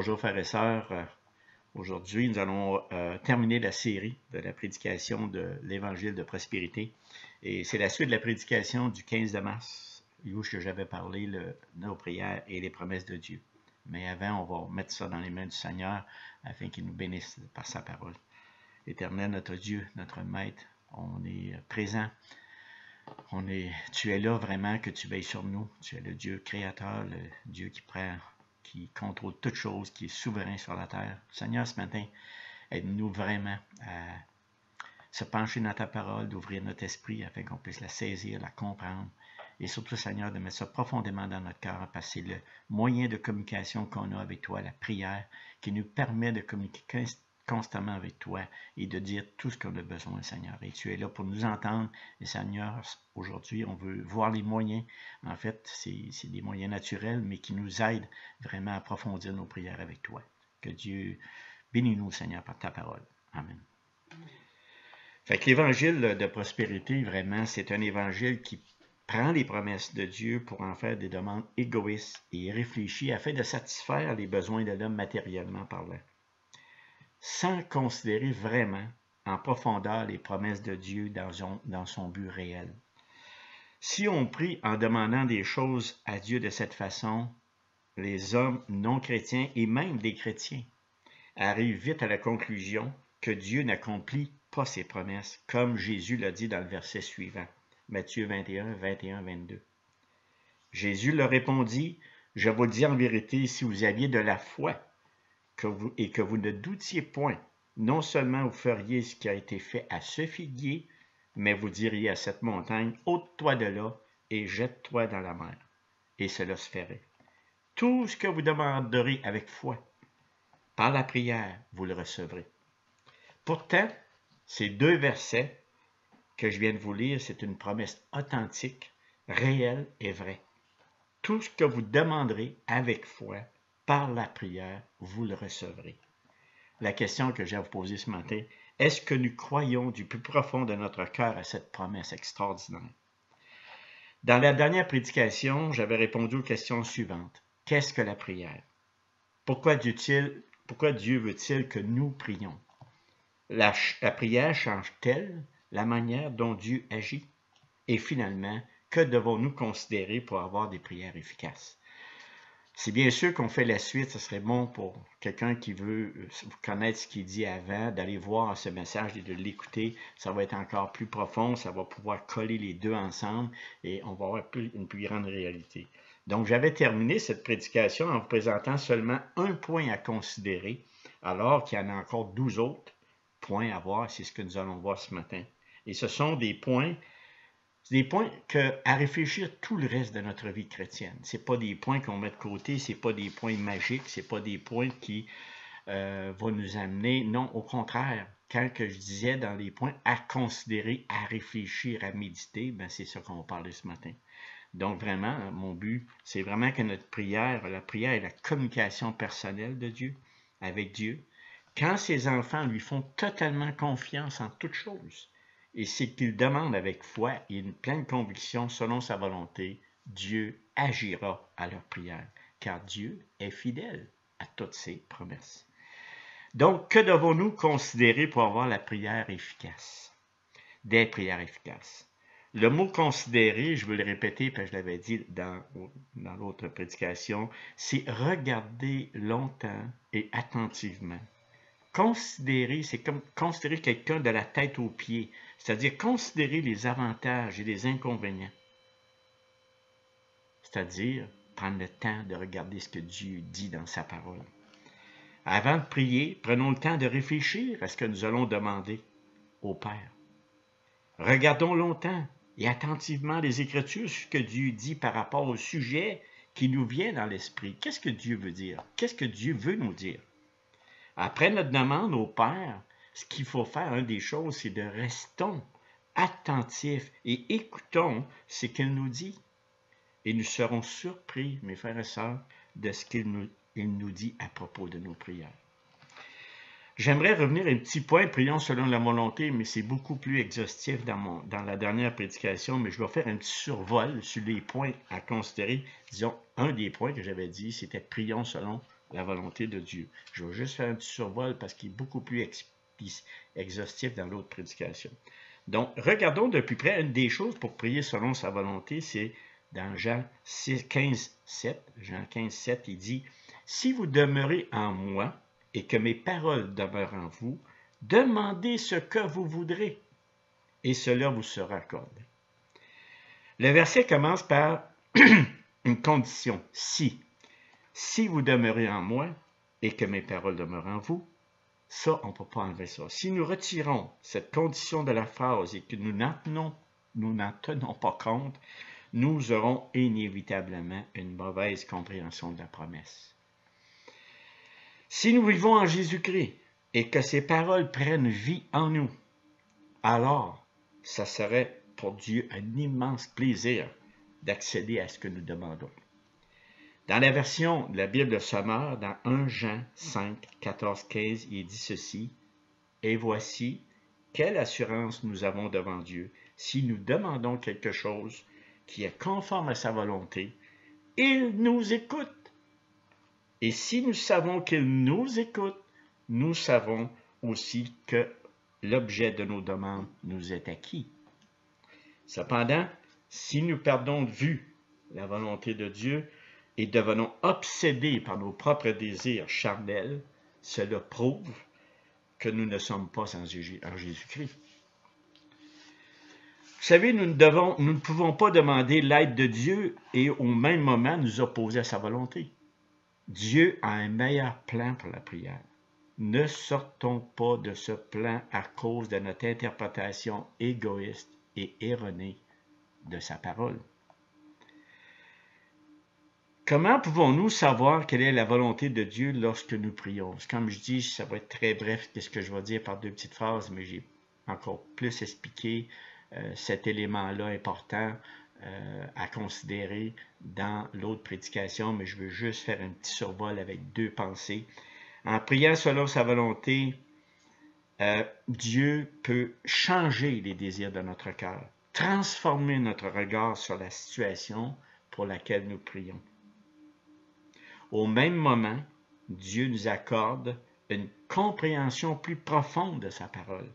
Bonjour frères et sœurs. Aujourd'hui, nous allons terminer la série de la prédication de l'Évangile de prospérité. Et c'est la suite de la prédication du 15 de mars, où j'avais parlé de nos prières et les promesses de Dieu. Mais avant, on va mettre ça dans les mains du Seigneur afin qu'il nous bénisse par sa parole. Éternel, notre Dieu, notre Maître, on est présent. Tu es là vraiment, que tu veilles sur nous. Tu es le Dieu créateur, le Dieu qui contrôle toutes choses, qui est souverain sur la terre. Seigneur, ce matin, aide-nous vraiment à se pencher dans ta parole, d'ouvrir notre esprit afin qu'on puisse la saisir, la comprendre. Et surtout, Seigneur, de mettre ça profondément dans notre cœur, parce que c'est le moyen de communication qu'on a avec toi, la prière, qui nous permet de communiquer constamment avec toi et de dire tout ce qu'on a besoin, Seigneur. Et tu es là pour nous entendre. Et Seigneur, aujourd'hui, on veut voir les moyens. En fait, c'est des moyens naturels, mais qui nous aident vraiment à approfondir nos prières avec toi. Que Dieu bénisse nous, Seigneur, par ta parole. Amen. Fait que l'évangile de prospérité, vraiment, c'est un évangile qui prend les promesses de Dieu pour en faire des demandes égoïstes et réfléchit afin de satisfaire les besoins de l'homme matériellement parlant, sans considérer vraiment en profondeur les promesses de Dieu dans son but réel. Si on prie en demandant des choses à Dieu de cette façon, les hommes non chrétiens et même des chrétiens arrivent vite à la conclusion que Dieu n'accomplit pas ses promesses, comme Jésus l'a dit dans le verset suivant, Matthieu 21, 21, 22. Jésus leur répondit, « Je vous le dis en vérité, si vous aviez de la foi, et que vous ne doutiez point, non seulement vous feriez ce qui a été fait à ce figuier, mais vous diriez à cette montagne, ôte-toi de là et jette-toi dans la mer, et cela se ferait. Tout ce que vous demanderez avec foi, par la prière, vous le recevrez. » Pourtant, ces deux versets que je viens de vous lire, c'est une promesse authentique, réelle et vraie. Tout ce que vous demanderez avec foi, par la prière, vous le recevrez. La question que j'ai à vous poser ce matin, est-ce que nous croyons du plus profond de notre cœur à cette promesse extraordinaire? Dans la dernière prédication, j'avais répondu aux questions suivantes. Qu'est-ce que la prière? Pourquoi Dieu veut-il que nous prions? La prière change-t-elle la manière dont Dieu agit? Et finalement, que devons-nous considérer pour avoir des prières efficaces? C'est bien sûr qu'on fait la suite, ce serait bon pour quelqu'un qui veut connaître ce qu'il dit avant, d'aller voir ce message et de l'écouter. Ça va être encore plus profond, ça va pouvoir coller les deux ensemble et on va avoir une plus grande réalité. Donc, j'avais terminé cette prédication en vous présentant seulement un point à considérer, alors qu'il y en a encore 12 autres points à voir. C'est ce que nous allons voir ce matin. Et ce sont des points à réfléchir tout le reste de notre vie chrétienne. Ce n'est pas des points qu'on met de côté, ce n'est pas des points magiques, ce n'est pas des points qui vont nous amener. Non, au contraire, quand que je disais dans les points à considérer, à réfléchir, à méditer, ben c'est ça qu'on va parler ce matin. Donc vraiment, mon but, c'est vraiment que notre prière, la prière est la communication personnelle de Dieu, avec Dieu. Quand ses enfants lui font totalement confiance en toutes choses, et c'est qu'ils demandent avec foi et une pleine conviction selon sa volonté, Dieu agira à leur prière, car Dieu est fidèle à toutes ses promesses. Donc, que devons-nous considérer pour avoir la prière efficace? Des prières efficaces. Le mot « considérer », je veux le répéter, parce que je l'avais dit dans l'autre prédication, c'est regarder longtemps et attentivement. Considérer, c'est comme considérer quelqu'un de la tête aux pieds, c'est-à-dire considérer les avantages et les inconvénients. C'est-à-dire prendre le temps de regarder ce que Dieu dit dans sa parole. Avant de prier, prenons le temps de réfléchir à ce que nous allons demander au Père. Regardons longtemps et attentivement les Écritures, ce que Dieu dit par rapport au sujet qui nous vient dans l'esprit. Qu'est-ce que Dieu veut dire? Qu'est-ce que Dieu veut nous dire? Après notre demande au Père, ce qu'il faut faire, une des choses, c'est de restons attentifs et écoutons ce qu'il nous dit. Et nous serons surpris, mes frères et sœurs, de ce qu'il nous dit à propos de nos prières. J'aimerais revenir à un petit point, prions selon la volonté, mais c'est beaucoup plus exhaustif dans la dernière prédication, mais je vais faire un petit survol sur les points à considérer. Disons, un des points que j'avais dit, c'était prions selon la volonté de Dieu. Je vais juste faire un petit survol parce qu'il est beaucoup plus exhaustif dans l'autre prédication. Donc, regardons de plus près une des choses pour prier selon sa volonté, c'est dans Jean 15, 7. Jean 15, 7, il dit « Si vous demeurez en moi et que mes paroles demeurent en vous, demandez ce que vous voudrez et cela vous sera accordé. » Le verset commence par une condition, si. Si vous demeurez en moi et que mes paroles demeurent en vous, ça, on ne peut pas enlever ça. Si nous retirons cette condition de la phrase et que nous n'en tenons pas compte, nous aurons inévitablement une mauvaise compréhension de la promesse. Si nous vivons en Jésus-Christ et que ses paroles prennent vie en nous, alors ça serait pour Dieu un immense plaisir d'accéder à ce que nous demandons. Dans la version de la Bible de Sommer, dans 1 Jean 5, 14, 15, il dit ceci, « Et voici quelle assurance nous avons devant Dieu si nous demandons quelque chose qui est conforme à sa volonté, il nous écoute. Et si nous savons qu'il nous écoute, nous savons aussi que l'objet de nos demandes nous est acquis. Cependant, si nous perdons de vue la volonté de Dieu et devenons obsédés par nos propres désirs charnels, cela prouve que nous ne sommes pas en Jésus-Christ. Vous savez, nous ne pouvons pas demander l'aide de Dieu et au même moment nous opposer à sa volonté. Dieu a un meilleur plan pour la prière. Ne sortons pas de ce plan à cause de notre interprétation égoïste et erronée de sa parole. Comment pouvons-nous savoir quelle est la volonté de Dieu lorsque nous prions? Comme je dis, ça va être très bref ce que je vais dire par 2 petites phrases, mais j'ai encore plus expliqué cet élément-là important à considérer dans l'autre prédication, mais je veux juste faire un petit survol avec 2 pensées. En priant selon sa volonté, Dieu peut changer les désirs de notre cœur, transformer notre regard sur la situation pour laquelle nous prions. Au même moment, Dieu nous accorde une compréhension plus profonde de sa parole.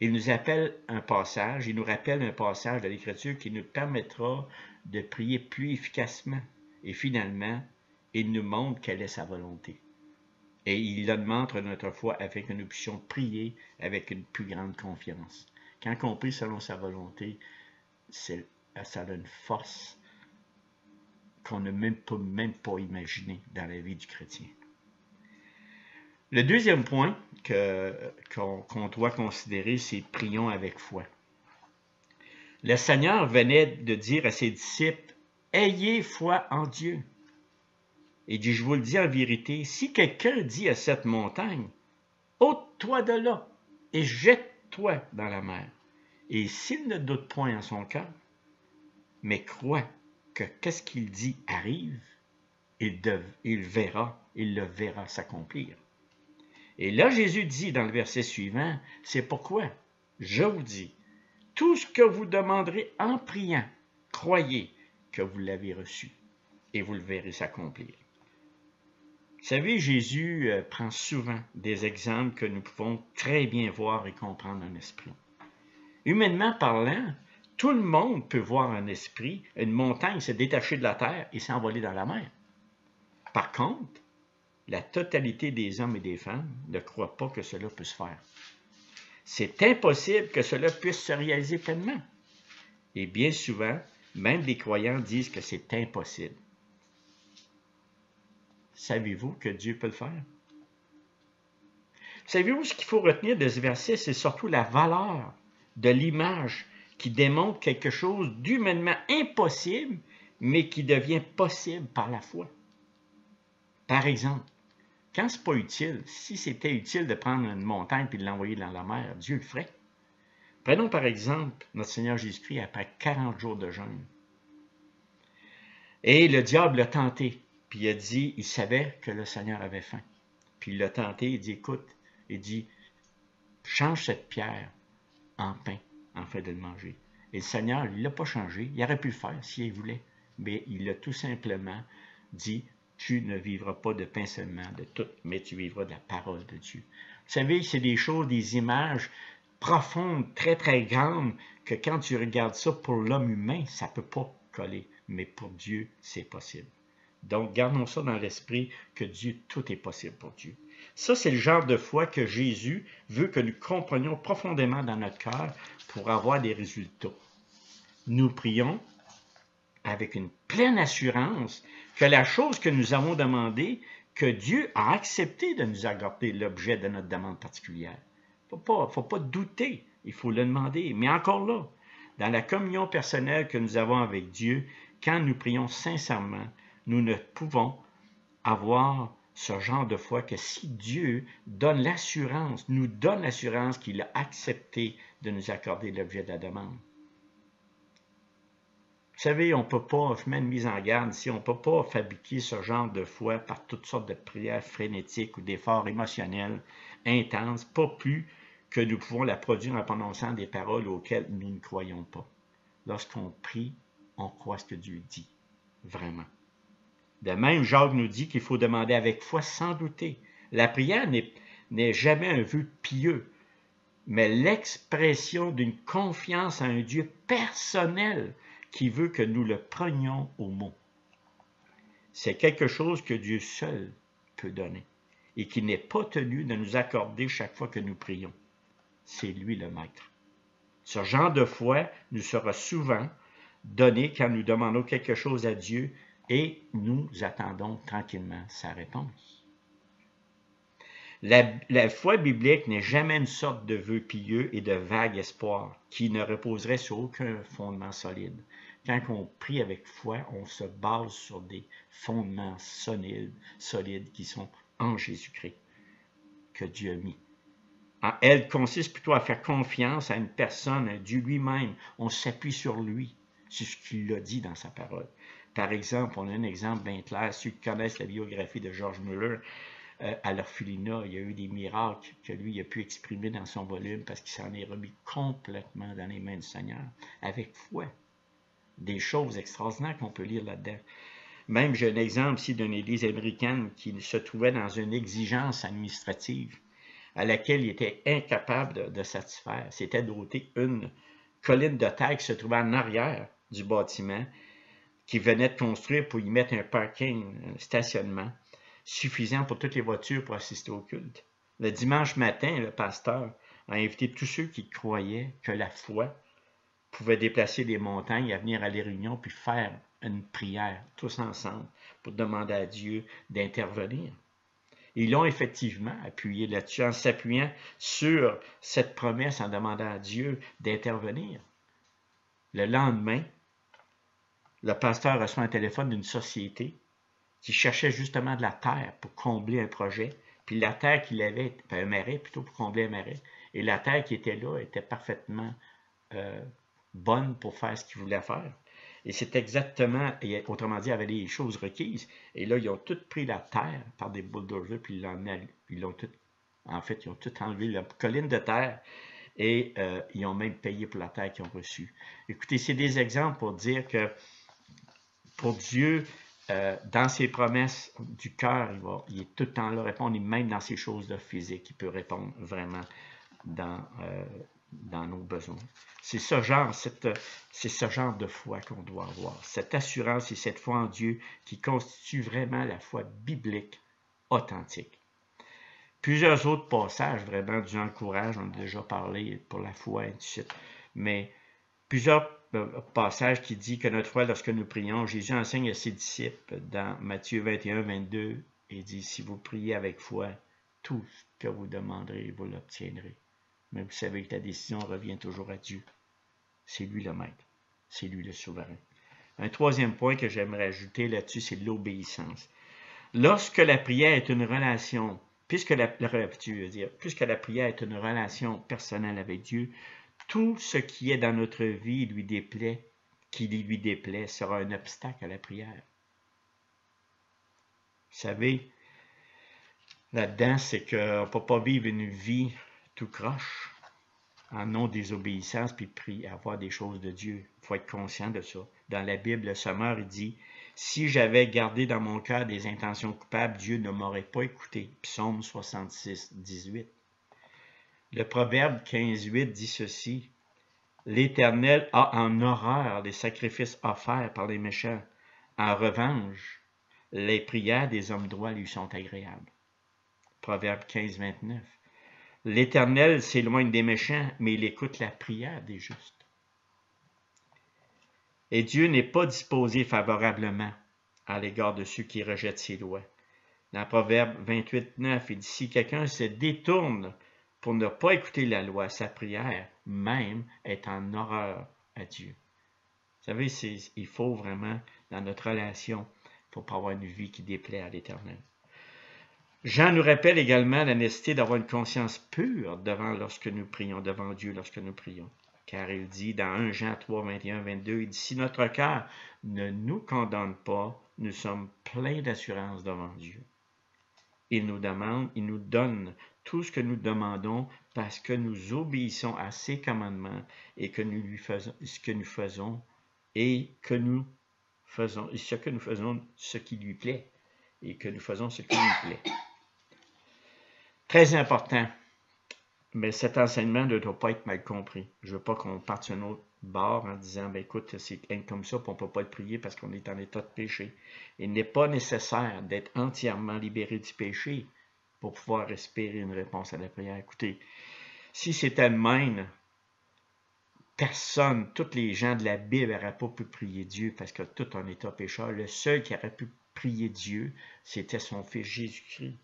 Il nous rappelle un passage de l'Écriture qui nous permettra de prier plus efficacement. Et finalement, il nous montre quelle est sa volonté. Et il le montre notre foi afin que nous puissions prier avec une plus grande confiance. Quand on prie selon sa volonté, ça a une force qu'on ne peut même pas imaginer dans la vie du chrétien. Le deuxième point qu'on doit considérer, c'est « prions avec foi ». Le Seigneur venait de dire à ses disciples « Ayez foi en Dieu ». Il dit « Je vous le dis en vérité, si quelqu'un dit à cette montagne « Ôte-toi de là et jette-toi dans la mer », et s'il ne doute point en son cœur, mais croit que qu'est-ce qu'il dit arrive, il le verra s'accomplir. Et là, Jésus dit dans le verset suivant, c'est pourquoi je vous dis, tout ce que vous demanderez en priant, croyez que vous l'avez reçu et vous le verrez s'accomplir. Vous savez, Jésus prend souvent des exemples que nous pouvons très bien voir et comprendre en esprit. Humainement parlant, tout le monde peut voir en esprit une montagne se détacher de la terre et s'envoler dans la mer. Par contre, la totalité des hommes et des femmes ne croient pas que cela puisse se faire. C'est impossible que cela puisse se réaliser pleinement. Et bien souvent, même les croyants disent que c'est impossible. Savez-vous que Dieu peut le faire? Savez-vous ce qu'il faut retenir de ce verset? C'est surtout la valeur de l'image qui démontre quelque chose d'humainement impossible, mais qui devient possible par la foi. Par exemple, quand ce n'est pas utile, si c'était utile de prendre une montagne et de l'envoyer dans la mer, Dieu le ferait. Prenons par exemple notre Seigneur Jésus-Christ après 40 jours de jeûne. Et le diable l'a tenté, puis il a dit, il savait que le Seigneur avait faim. Puis il l'a tenté, il dit, écoute, il dit, change cette pierre en pain, afin de le manger. Et le Seigneur, il ne l'a pas changé, il aurait pu le faire s'il voulait, mais il a tout simplement dit, tu ne vivras pas de pain seulement, de tout, mais tu vivras de la parole de Dieu. Vous savez, c'est des choses, des images profondes, très, très grandes, que quand tu regardes ça pour l'homme humain, ça ne peut pas coller. Mais pour Dieu, c'est possible. Donc, gardons ça dans l'esprit que Dieu, tout est possible pour Dieu. Ça, c'est le genre de foi que Jésus veut que nous comprenions profondément dans notre cœur pour avoir des résultats. Nous prions avec une pleine assurance que la chose que nous avons demandée, que Dieu a accepté de nous accorder l'objet de notre demande particulière. Il ne faut pas douter, il faut le demander. Mais encore là, dans la communion personnelle que nous avons avec Dieu, quand nous prions sincèrement, nous ne pouvons avoir ce genre de foi que si Dieu donne l'assurance, nous donne l'assurance qu'il a accepté de nous accorder l'objet de la demande. Vous savez, on ne peut pas, je mets une mise en garde ici, on ne peut pas fabriquer ce genre de foi par toutes sortes de prières frénétiques ou d'efforts émotionnels intenses, pas plus que nous pouvons la produire en prononçant des paroles auxquelles nous ne croyons pas. Lorsqu'on prie, on croit ce que Dieu dit, vraiment. De même, Jacques nous dit qu'il faut demander avec foi sans douter. La prière n'est jamais un vœu pieux, mais l'expression d'une confiance en un Dieu personnel qui veut que nous le prenions au mot. C'est quelque chose que Dieu seul peut donner et qui n'est pas tenu de nous accorder chaque fois que nous prions. C'est lui le maître. Ce genre de foi nous sera souvent donné quand nous demandons quelque chose à Dieu et nous attendons tranquillement sa réponse. La foi biblique n'est jamais une sorte de vœu pieux et de vague espoir qui ne reposerait sur aucun fondement solide. Quand on prie avec foi, on se base sur des fondements solides qui sont en Jésus-Christ, que Dieu a mis. Elle consiste plutôt à faire confiance à une personne, à Dieu lui-même. On s'appuie sur lui, sur ce qu'il a dit dans sa parole. Par exemple, on a un exemple bien clair, ceux qui connaissent la biographie de George Muller, à l'orphelinat, il y a eu des miracles que lui a pu exprimer dans son volume parce qu'il s'en est remis complètement dans les mains du Seigneur, avec foi. Des choses extraordinaires qu'on peut lire là-dedans. Même, j'ai un exemple ici d'une église américaine qui se trouvait dans une exigence administrative à laquelle il était incapable de satisfaire. C'était doter une colline de terre qui se trouvait en arrière du bâtiment, qui venait de construire pour y mettre un parking, un stationnement, suffisant pour toutes les voitures pour assister au culte. Le dimanche matin, le pasteur a invité tous ceux qui croyaient que la foi pouvait déplacer des montagnes à venir à les réunions puis faire une prière tous ensemble pour demander à Dieu d'intervenir. Ils l'ont effectivement appuyé là-dessus en s'appuyant sur cette promesse en demandant à Dieu d'intervenir. Le lendemain, le pasteur reçoit un téléphone d'une société qui cherchait justement de la terre pour combler un projet. Puis la terre qu'il avait, un marais plutôt pour combler un marais, et la terre qui était là était parfaitement bonne pour faire ce qu'il voulait faire. Et c'est exactement, autrement dit, il y avait les choses requises. Et là, ils ont tous pris la terre par des bulldozers, puis ils l'ont tout, en fait, ils ont tout enlevé la colline de terre et ils ont même payé pour la terre qu'ils ont reçue. Écoutez, c'est des exemples pour dire que pour Dieu, dans ses promesses du cœur, il est tout le temps là répondre, et même dans ces choses-là physiques, il peut répondre vraiment dans nos besoins. C'est ce genre de foi qu'on doit avoir. Cette assurance et cette foi en Dieu qui constitue vraiment la foi biblique authentique. Plusieurs autres passages vraiment du encourage, on a déjà parlé pour la foi et ainsi de suite, mais plusieurs passages qui disent que notre foi, lorsque nous prions, Jésus enseigne à ses disciples dans Matthieu 21, 22, et dit, si vous priez avec foi, tout ce que vous demanderez, vous l'obtiendrez. Mais vous savez que la décision revient toujours à Dieu. C'est lui le maître. C'est lui le souverain. Un troisième point que j'aimerais ajouter là-dessus, c'est l'obéissance. Lorsque la prière est une relation, puisque la prière est une relation personnelle avec Dieu, tout ce qui est dans notre vie qui lui déplaît, sera un obstacle à la prière. Vous savez, là-dedans, c'est qu'on ne peut pas vivre une vie tout croche en non-désobéissance puis avoir des choses de Dieu. Il faut être conscient de ça. Dans la Bible, le Sommeur, il dit, Si j'avais gardé dans mon cœur des intentions coupables, Dieu ne m'aurait pas écouté. Psaume 66, 18. Le Proverbe 15, 8 dit ceci. L'Éternel a en horreur les sacrifices offerts par les méchants. En revanche, les prières des hommes droits lui sont agréables. Proverbe 15, 29. L'Éternel s'éloigne des méchants, mais il écoute la prière des justes. Et Dieu n'est pas disposé favorablement à l'égard de ceux qui rejettent ses lois. Dans Proverbe 28, 9, il dit, si quelqu'un se détourne pour ne pas écouter la loi, sa prière même est en horreur à Dieu. Vous savez, il faut vraiment, dans notre relation, il ne faut pas avoir une vie qui déplaît à l'Éternel. Jean nous rappelle également la nécessité d'avoir une conscience pure lorsque nous prions, devant Dieu lorsque nous prions. Car il dit dans 1 Jean 3, 21, 22, il dit, si notre cœur ne nous condamne pas, nous sommes pleins d'assurance devant Dieu. Il nous donne tout ce que nous demandons parce que nous obéissons à ses commandements et que nous lui faisons ce que nous faisons et que nous faisons ce qui lui plaît et que nous faisons ce qui lui plaît. Très important, mais cet enseignement ne doit pas être mal compris. Je ne veux pas qu'on parte sur un autre bord en disant, ben écoute, c'est comme ça, puis on ne peut pas le prier parce qu'on est en état de péché. Il n'est pas nécessaire d'être entièrement libéré du péché pour pouvoir espérer une réponse à la prière. Écoutez, si c'était le même, personne, tous les gens de la Bible n'auraient pas pu prier Dieu parce que tout en état pécheur. Le seul qui aurait pu prier Dieu, c'était son Fils Jésus-Christ,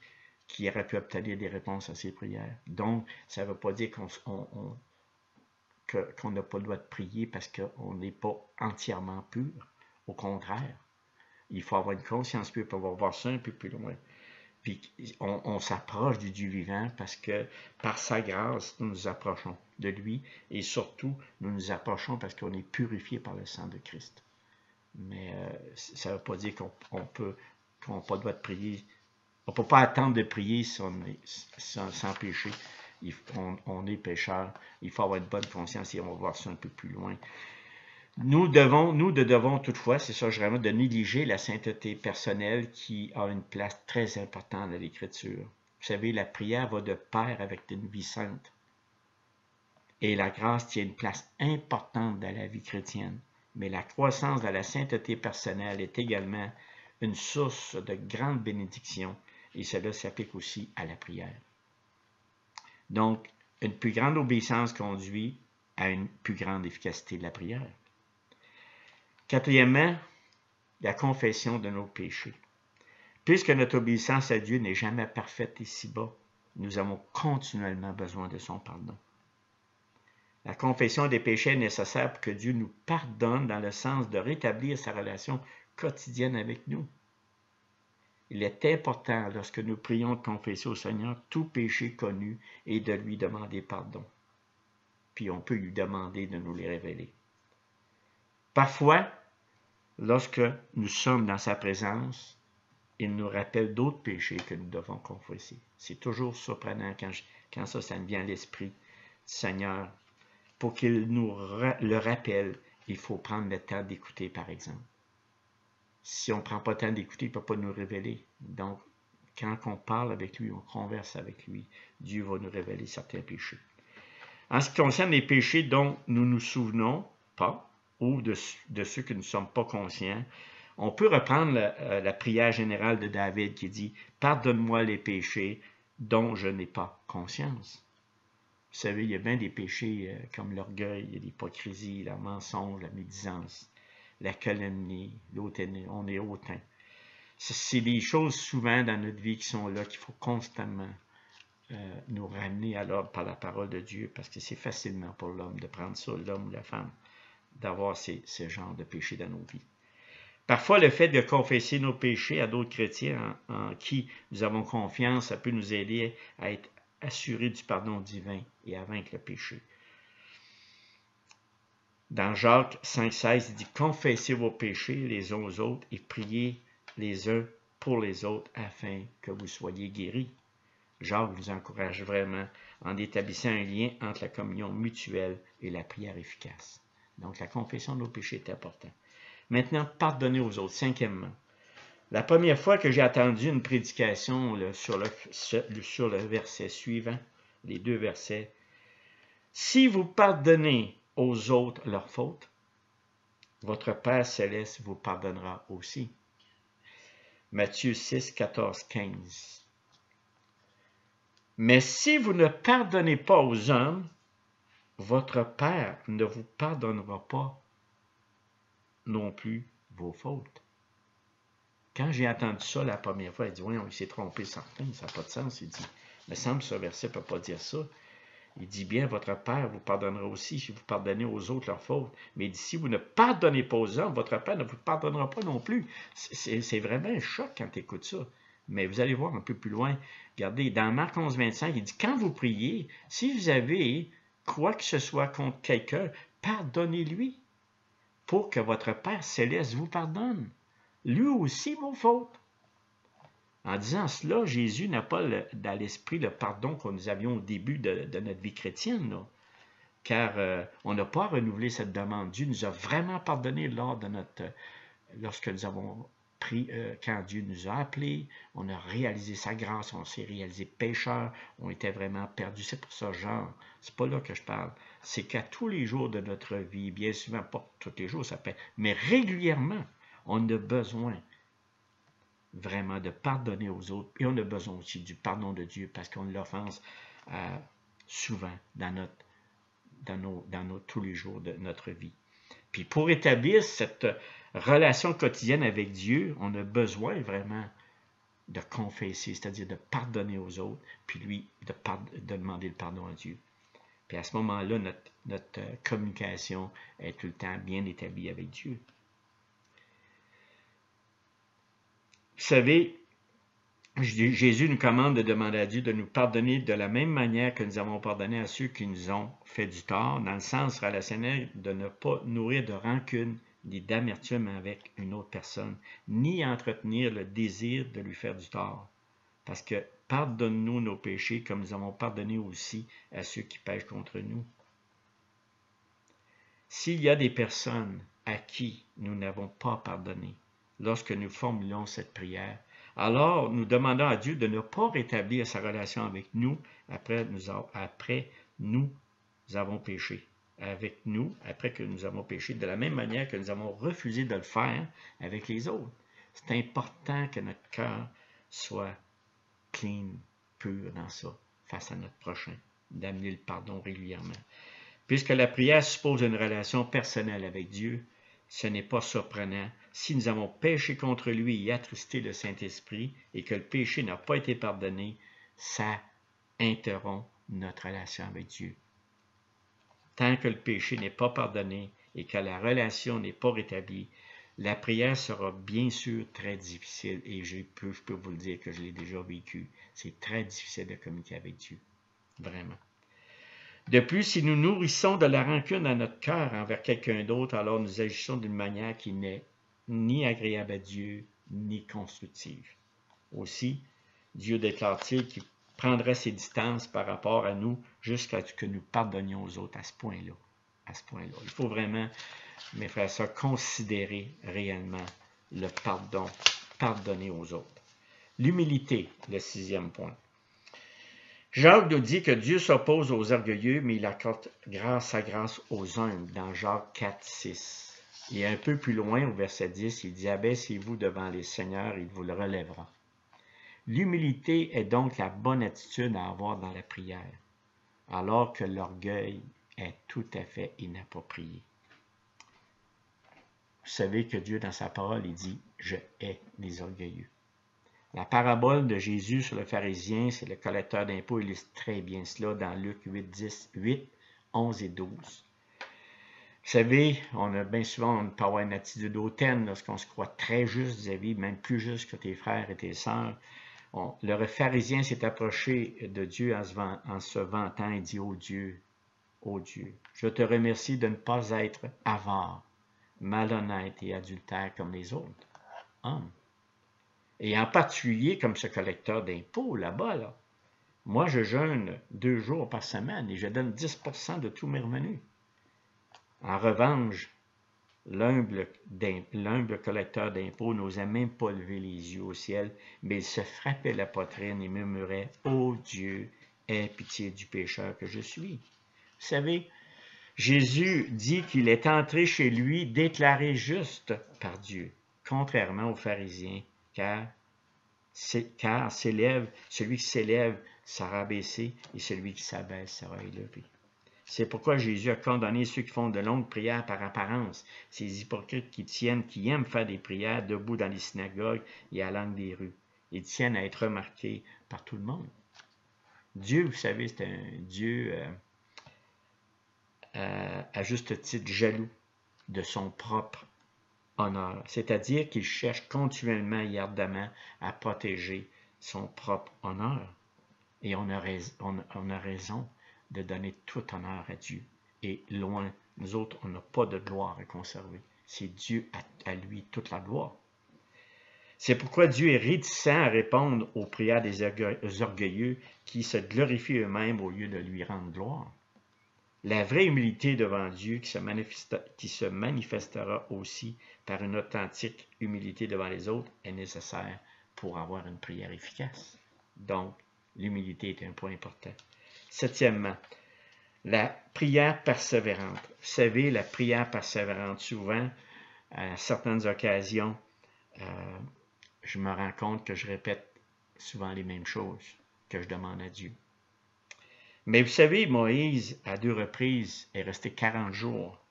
qui aurait pu obtenir des réponses à ses prières. Donc, ça ne veut pas dire qu'on n'a pas le droit de prier parce qu'on n'est pas entièrement pur. Au contraire, il faut avoir une conscience pure pour voir ça un peu plus loin. Puis on s'approche du Dieu vivant parce que par sa grâce, nous nous approchons de lui et surtout, nous nous approchons parce qu'on est purifié par le sang de Christ. Mais ça ne veut pas dire qu'on n'a pas le droit de prier. On ne peut pas attendre de prier si on est sans péché. On est pécheur. Il faut avoir une bonne conscience et on va voir ça un peu plus loin. Nous devons toutefois, c'est ça, vraiment, de négliger la sainteté personnelle qui a une place très importante dans l'Écriture. Vous savez, la prière va de pair avec une vie sainte. Et la grâce tient une place importante dans la vie chrétienne. Mais la croissance dans la sainteté personnelle est également une source de grande bénédiction et cela s'applique aussi à la prière. Donc, une plus grande obéissance conduit à une plus grande efficacité de la prière. Quatrièmement, la confession de nos péchés. Puisque notre obéissance à Dieu n'est jamais parfaite ici-bas, nous avons continuellement besoin de son pardon. La confession des péchés est nécessaire pour que Dieu nous pardonne dans le sens de rétablir sa relation quotidienne avec nous. Il est important, lorsque nous prions, de confesser au Seigneur tout péché connu et de lui demander pardon. Puis on peut lui demander de nous les révéler. Parfois, lorsque nous sommes dans sa présence, il nous rappelle d'autres péchés que nous devons confesser. C'est toujours surprenant quand ça me vient à l'esprit. Seigneur, pour qu'il nous le rappelle, il faut prendre le temps d'écouter, par exemple. Si on ne prend pas le temps d'écouter, il ne peut pas nous révéler. Donc, quand on parle avec lui, on converse avec lui, Dieu va nous révéler certains péchés. En ce qui concerne les péchés dont nous ne nous souvenons pas, ou de ceux que nous ne sommes pas conscients, on peut reprendre la prière générale de David qui dit « Pardonne-moi les péchés dont je n'ai pas conscience ». Vous savez, il y a bien des péchés comme l'orgueil, l'hypocrisie, le mensonge, la médisance, la calomnie, on est hautain. C'est des choses souvent dans notre vie qui sont là, qu'il faut constamment nous ramener à l'ordre par la parole de Dieu, parce que c'est facilement pour l'homme de prendre ça, l'homme ou la femme, d'avoir ce genre de péché dans nos vies. Parfois, le fait de confesser nos péchés à d'autres chrétiens en qui nous avons confiance, ça peut nous aider à être assurés du pardon divin et à vaincre le péché. Dans Jacques 5,16, il dit « Confessez vos péchés les uns aux autres et priez les uns pour les autres afin que vous soyez guéris. » Jacques vous encourage vraiment en établissant un lien entre la communion mutuelle et la prière efficace. Donc, la confession de nos péchés est importante. Maintenant, pardonnez aux autres. Cinquièmement, la première fois que j'ai entendu une prédication là, sur le verset suivant, les deux versets, si vous pardonnez aux autres leurs fautes, votre Père céleste vous pardonnera aussi. Matthieu 6, 14, 15. Mais si vous ne pardonnez pas aux hommes, votre Père ne vous pardonnera pas non plus vos fautes. Quand j'ai entendu ça la première fois, il dit, oui, il s'est trompé certain, ça n'a pas de sens. Il dit, il me semble que ce verset ne peut pas dire ça. Il dit bien, votre Père vous pardonnera aussi si vous pardonnez aux autres leurs fautes. Mais il dit, si vous ne pardonnez pas aux hommes, votre Père ne vous pardonnera pas non plus. C'est vraiment un choc quand tu écoutes ça. Mais vous allez voir un peu plus loin. Regardez, dans Marc 11, 25, il dit, quand vous priez, si vous avez quoi que ce soit contre quelqu'un, pardonnez-lui pour que votre Père céleste vous pardonne. Lui aussi vos fautes. En disant cela, Jésus n'a pas dans l'esprit le pardon que nous avions au début de notre vie chrétienne, là. Car on n'a pas renouvelé cette demande. Dieu nous a vraiment pardonné lorsque nous avons pris, quand Dieu nous a appelés, on a réalisé sa grâce, on s'est réalisé pécheurs, on était vraiment perdus. C'est pour ça, genre, c'est pas là que je parle. C'est qu'à tous les jours de notre vie, bien souvent, pas tous les jours, ça peut, mais régulièrement, on a besoin vraiment de pardonner aux autres. Et on a besoin aussi du pardon de Dieu parce qu'on l'offense souvent dans tous les jours de notre vie. Puis pour établir cette relation quotidienne avec Dieu, on a besoin vraiment de confesser, c'est-à-dire de pardonner aux autres, puis lui, de demander le pardon à Dieu. Puis à ce moment-là, notre communication est tout le temps bien établie avec Dieu. Vous savez, Jésus nous commande de demander à Dieu de nous pardonner de la même manière que nous avons pardonné à ceux qui nous ont fait du tort, dans le sens relationnel de ne pas nourrir de rancune ni d'amertume avec une autre personne, ni entretenir le désir de lui faire du tort. Parce que pardonne-nous nos péchés comme nous avons pardonné aussi à ceux qui pêchent contre nous. S'il y a des personnes à qui nous n'avons pas pardonné, lorsque nous formulons cette prière, alors nous demandons à Dieu de ne pas rétablir sa relation avec nous après nous avons péché. Avec nous, après que nous avons péché, de la même manière que nous avons refusé de le faire avec les autres. C'est important que notre cœur soit clean, pur dans ça, face à notre prochain, d'amener le pardon régulièrement. Puisque la prière suppose une relation personnelle avec Dieu, ce n'est pas surprenant si nous avons péché contre lui et attristé le Saint-Esprit et que le péché n'a pas été pardonné, ça interrompt notre relation avec Dieu. Tant que le péché n'est pas pardonné et que la relation n'est pas rétablie, la prière sera bien sûr très difficile et je peux vous le dire que je l'ai déjà vécu. C'est très difficile de communiquer avec Dieu. Vraiment. De plus, si nous nourrissons de la rancune dans notre cœur envers quelqu'un d'autre, alors nous agissons d'une manière qui n'est ni agréable à Dieu, ni constructive. Aussi, Dieu déclare-t-il qu'il prendrait ses distances par rapport à nous jusqu'à ce que nous pardonnions aux autres à ce point-là. À ce point-là. Il faut vraiment, mes frères et sœurs, considérer réellement le pardon, pardonner aux autres. L'humilité, le 6e point. Jacques nous dit que Dieu s'oppose aux orgueilleux, mais il accorde sa grâce aux humbles, dans Jacques 4, 6. Et un peu plus loin, au verset 10, il dit « Abaissez-vous devant les seigneurs, il vous le relèvera. » L'humilité est donc la bonne attitude à avoir dans la prière, alors que l'orgueil est tout à fait inapproprié. Vous savez que Dieu, dans sa parole, il dit « Je hais les orgueilleux ». La parabole de Jésus sur le pharisien, c'est le collecteur d'impôts, illustre très bien cela dans Luc 8, 11 et 12. Vous savez, on a bien souvent, on peut avoir une attitude hautaine lorsqu'on se croit très juste vis-à-vis, même plus juste que tes frères et tes sœurs. Le pharisien s'est approché de Dieu en se vantant et dit « Ô Dieu, je te remercie de ne pas être avare, malhonnête et adultère comme les autres hommes. » Et en particulier comme ce collecteur d'impôts là-bas, là. Moi, je jeûne 2 jours par semaine et je donne 10% de tous mes revenus. En revanche, L'humble collecteur d'impôts n'osait même pas lever les yeux au ciel, mais il se frappait la poitrine et murmurait « Ô Dieu, aie pitié du pécheur que je suis. » Vous savez, Jésus dit qu'il est entré chez lui déclaré juste par Dieu, contrairement aux pharisiens, car celui qui s'élève sera abaissé et celui qui s'abaisse sera élevé. C'est pourquoi Jésus a condamné ceux qui font de longues prières par apparence, ces hypocrites qui aiment faire des prières debout dans les synagogues et à l'angle des rues. Ils tiennent à être remarqués par tout le monde. Dieu, vous savez, c'est un Dieu à juste titre jaloux de son propre honneur, c'est-à-dire qu'il cherche continuellement et ardemment à protéger son propre honneur. Et on a raison de donner tout honneur à Dieu. Et loin, nous autres, on n'a pas de gloire à conserver. C'est Dieu à lui toute la gloire. C'est pourquoi Dieu est réticent à répondre aux prières des orgueilleux qui se glorifient eux-mêmes au lieu de lui rendre gloire. La vraie humilité devant Dieu qui se manifestera aussi par une authentique humilité devant les autres est nécessaire pour avoir une prière efficace. Donc, l'humilité est un point important. Septièmement, la prière persévérante. Vous savez, la prière persévérante, souvent, à certaines occasions, je me rends compte que je répète souvent les mêmes choses que je demande à Dieu. Mais vous savez, Moïse, à 2 reprises, est resté 40 jours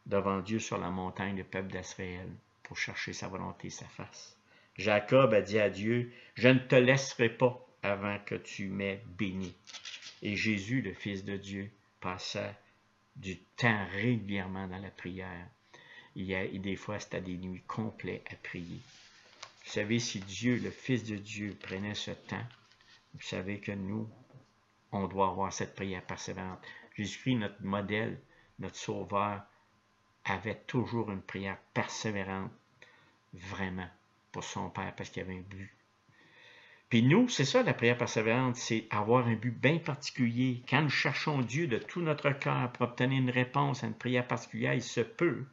devant Dieu sur la montagne du peuple d'Israël pour chercher sa volonté, sa face. Jacob a dit à Dieu, « Je ne te laisserai pas avant que tu m'aies béni. » Et Jésus, le Fils de Dieu, passa du temps régulièrement dans la prière. Et des fois, c'était des nuits complètes à prier. Vous savez, si Dieu, le Fils de Dieu, prenait ce temps, vous savez que nous, on doit avoir cette prière persévérante. Jésus-Christ, notre modèle, notre sauveur, avait toujours une prière persévérante, vraiment, pour son Père, parce qu'il avait un but. Puis nous, c'est ça la prière persévérante, c'est avoir un but bien particulier. Quand nous cherchons Dieu de tout notre cœur pour obtenir une réponse à une prière particulière, il se peut,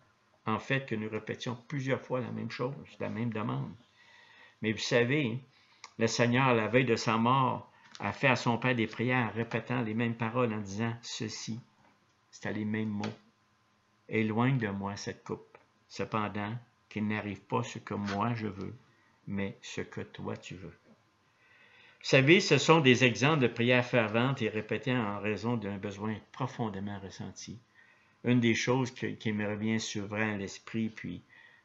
en fait, que nous répétions plusieurs fois la même chose, la même demande. Mais vous savez, le Seigneur, à la veille de sa mort, a fait à son Père des prières en répétant les mêmes paroles en disant ceci. C'était les mêmes mots. Éloigne de moi cette coupe. Cependant, qu'il n'arrive pas ce que moi je veux, mais ce que toi tu veux. Vous savez, ce sont des exemples de prières ferventes et répétées en raison d'un besoin profondément ressenti. Une des choses qui me revient souvent à l'esprit, puis